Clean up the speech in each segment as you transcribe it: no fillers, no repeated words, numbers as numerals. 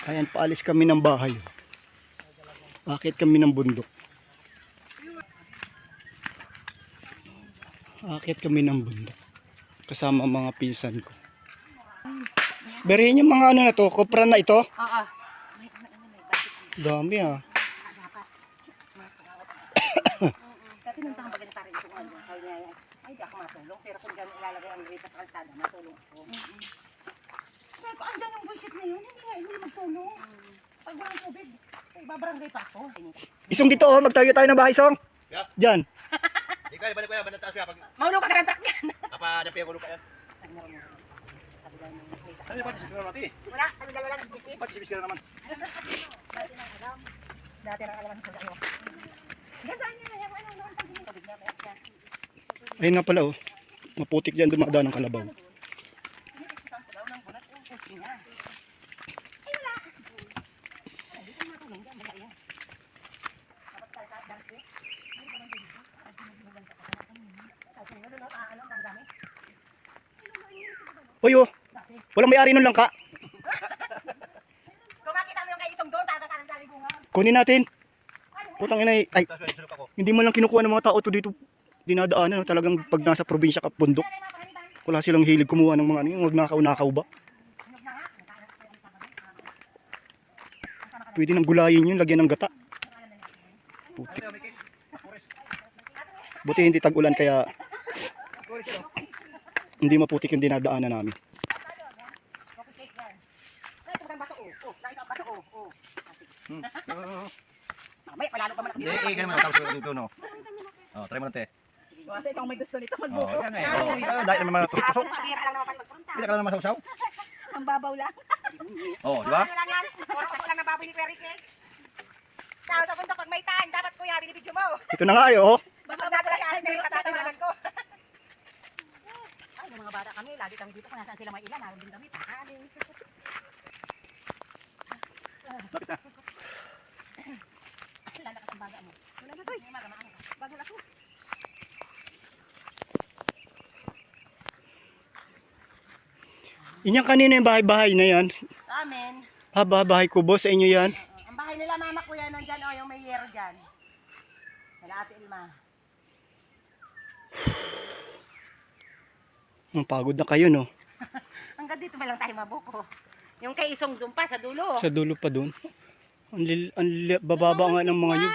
Ayan, paalis kami ng bahay. Akit kami ng bundok. Akit kami ng bundok. Kasama ang mga pinsan ko. Berihin yung mga ano na to, kopra na ito. Oo. Dami ah. Kasi nung tama bagay na tarin ito ano, sabi niya, ay di ako matulong, pero kung gano'n ilalagay ang rita sa kalsada, matulong ako. Sabi ko, andyan yung bullshit na yun, hindi magtulong. Pag walang tubig, ibabarangay pa ako. Isong dito oh, magtayo tayo ng bahay, Song. Yeah. Diyan. Di ka, balik ko yan, bandang taas kaya pag Mahulog ka na ng truck yan. napadampi ang ulo ka yan. Ano yung patisibis ka naman natin? Wala, kami dalawa lang nagbitis. Patisibis ka na naman. Dati na alam. Dati na alam sa dalawa. Gandaan niya, yung ano, noon pag hindi tubig niya, kaya Ayun nga pala oh. Maputik dyan dumadaan ng kalabaw. Uy oh. Walang may-ari nun lang ka. kung makita mo yung kay Isong doon, tatatanan sa ligungan. Kunin natin. Putang ina ay Tapos may sulok ako. hindi mo lang kinukuha ng mga tao to dito dinadaanan. Talagang pag nasa probinsya ka bundok. Wala silang hilig kumuha ng mga ano yung magnakaw-nakaw ba. Pwede nang gulayin yun, lagyan ng gata. Putik. Buti hindi tag-ulan kaya hindi maputik yung dinadaanan namin. May palalo ka man ako. Hindi, ganun mo tapos dito no. Oh, try mo natin. Kasi ikaw may gusto nito Oh, magbuko. yan eh. Oh, dahil naman mga tusok. Pabira lang naman pagpunta. Pila ka lang naman sausaw. Ang babaw lang. Oh, di ba? Ano lang yan? Oras ako lang nababoy ni Perry King. Tao sa bundok, pag may time, dapat kuya, binibidyo mo. Ito na nga ayo oh. Baka bago lang akin, may katatawagan ko. Ay, yung mga bata kami, lagi kami dito, kung nasaan sila may ilan, naroon din kami, takaling. Lapit na. Lalakas ang baga mo. Wala na to, bago na to. Inyang kanina yung bahay-bahay na yan. Amen. Bahay ko boss, sa inyo yan. Ang bahay nila mama kuya nandyan, o yung may yero dyan. Nila Ate Ilma. Ang pagod na kayo no. Hanggang dito ba lang tayo mabuko? Yung kay Isong doon pa, sa dulo. Sa dulo pa doon. Bababa nga ng mga yun.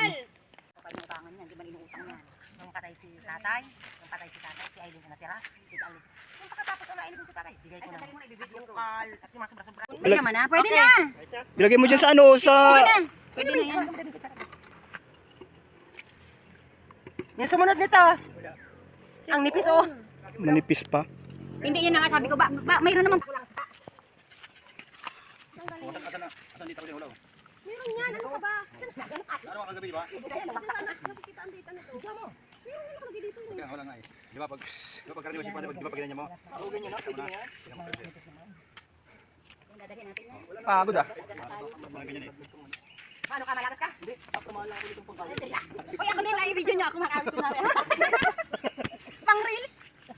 Pag-inutangan niyan, di ba inuutang niya? Yung patay si tatay, si Aileen na natira, si Aileen. Yung pagkatapos na Aileen si tatay, bigay ko na. Yung kal, at yung mga sobra-sobra. Hindi naman na, pwede na. Ilagay mo dyan sa ano, sa... Pwede na yan. Yung sumunod nito. Ang nipis oh. Manipis pa. Hindi yun na nga sabi ko, mayroon naman. Asan dito ko din ulo? Meron yan, ano ka ba? Ano ka kagabi, di ba? Nakikita ang dita nito. Meron yan nakalagay dito. Kaya wala nga eh. Di ba pag karaniwan si Padre, di ba pag ganyan mo? Oo, ganyan na, pwede na yan. Dadalhin natin yan. Pagod ah. Mga ganyan eh. Paano ka, malakas ka? Hindi, ako mahala ko ditong pagkalit. Uy, ako din lang i-video niya, ako makakawit ko na rin. Pang reels?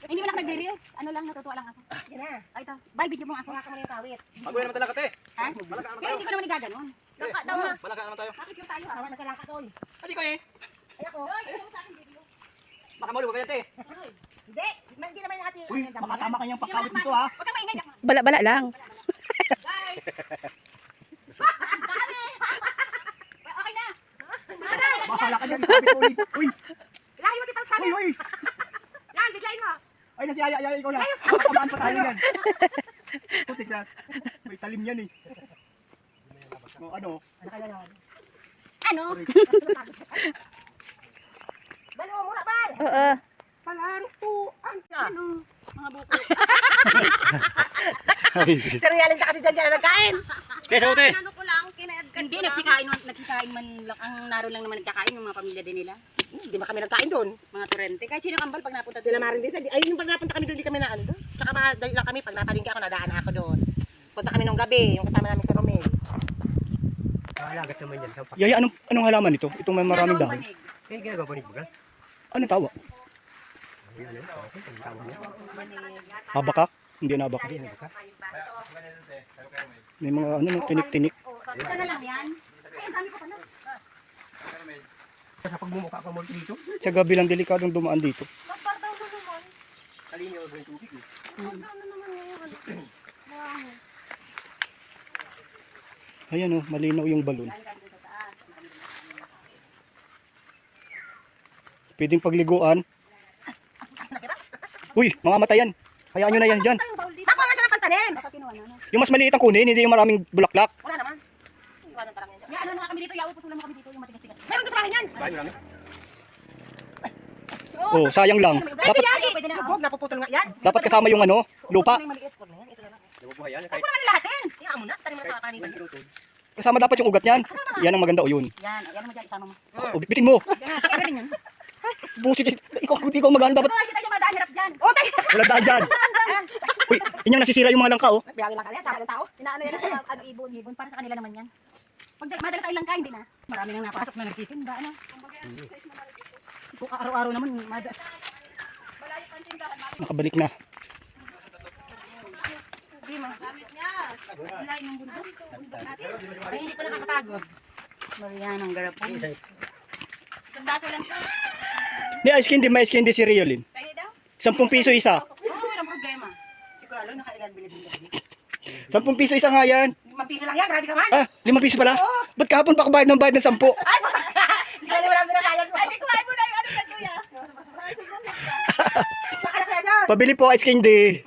Hindi mo lang nag-reels. Ano lang, natutuwa lang ako. Yan na. Ay, ito. Bal, video mo nga ako. Maka mo na yung kawit. Maguya naman talaga te. Ha? Pero hindi ko naman igaganon. Langka daw ha. Malaka naman tayo. Bakit yung tayo ha? Wala na sa langka to. Hindi ko eh. Ay ako. Ay, yung sa akin video. Baka maulo ka yan te. Hindi. Hindi naman natin. Uy, makatama kanyang pagkawit dito ha. Huwag kang maingay. Bala-bala lang. Guys. Okay na. Bahala ka dyan, sabi ko ulit. Uy, Lahi mo di pang sabi. uy. Yan, biglayin mo. Ay, nasiyaya-yaya ko na. Makamaan pa tayo yan. Putik na. May talim yan eh. O, ano? Ano kaya yun? Ano? Balo mo muna, Bal. Oo. Palarutuan. Ano? Mga buko. Ay, Si Rialin tsaka si Janjan na nagkain. Kaya sa ute. Ano ko lang, kinayadkan. Hindi, nagsikain man lang. Ang naroon lang naman nagkakain, yung mga pamilya din nila. Hindi ba kami nagkain doon? Mga turente. Kahit sino kambal pag napunta sila marin din. Ay, yung pag napunta kami doon, di kami na ano doon. Tsaka madali lang kami, pag napalingki ako, nadaan ako doon. Punta kami nung gabi, yung kasama namin si Romel. Alagat naman yan. yaya, anong halaman ito? Itong may maraming dahon. Eh, ginagawa ni Buga. Ano tawa? Habakak? Hindi na habakak. May mga ano, tinik-tinik. Isa na lang yan. Ay, ang dami ko pa na. Sa pagmumukha ko mo dito. Sa gabi lang delikadong dumaan dito. Magpartaw na naman. Kalinaw ang tubig eh. Magpartaw na naman ngayon. Ayan oh, malinaw yung balon. Pwedeng pagliguan. Uy, mga matayan. Hayaan nyo na yan dyan. Nakuha nga siya ng pantanim. Baka kinuha na. Yung mas maliit ang kunin, hindi yung maraming bulaklak. Wala naman. Iwanan pa lang yan. May ano na kami dito, yauputulan mo kami dito, yung matigas-tigas. Meron doon sa akin yan. Bahay mo namin. Oh, sayang lang. Dapat yan eh. Pwede na. Huwag, napuputol nga yan. Dapat kasama yung ano, lupa. May maliit. Huwag na yan. Ito na lang. Nabubuhay yan. Ay, Kahit pula na lahatin. Tingnan mo na. Tanim mo na sa kanina. Kasama dapat yung ugat niyan. Yan ang maganda o yun. Yan. Yan mo dyan. Isama mo. O, bitin mo. Yan. Kaya rin yun. Busit. Ikaw, hindi ko maganda. Dapat Oh, kita yung madaan. Hirap dyan. Oh, tayo. wala daan dyan. Uy, inyong nasisira yung mga langka oh. Biyangin lang kaya. Tsaka ng tao. Inaano yan sa ano, ibon. Para sa kanila naman yan. Pag madala tayo lang kain din ha. Marami nang napasok na nagtitinda. Ano? Kung araw-araw naman. Nakabalik na. Hindi mo. Lain ng bundok. Ay, hindi pa nakakapagod. Mariyan ang garapon. Isang baso lang siya. Hindi, ice candy, may ice candy si Riolin. Kaya daw? 10 piso isa. Oo, walang problema. Si Kuya Aloy, nakailan bilhin din. 10 piso isa nga yan. 5 piso lang yan, grabe ka man. Ah, 5 piso pala? Ba't kahapon pa bayad ng 10? Ay, puta ka! Hindi ka naman pinakayan mo. Ay, di kumain mo na yung ano yan, Kuya. Baka na kaya daw. Pabili po ice candy.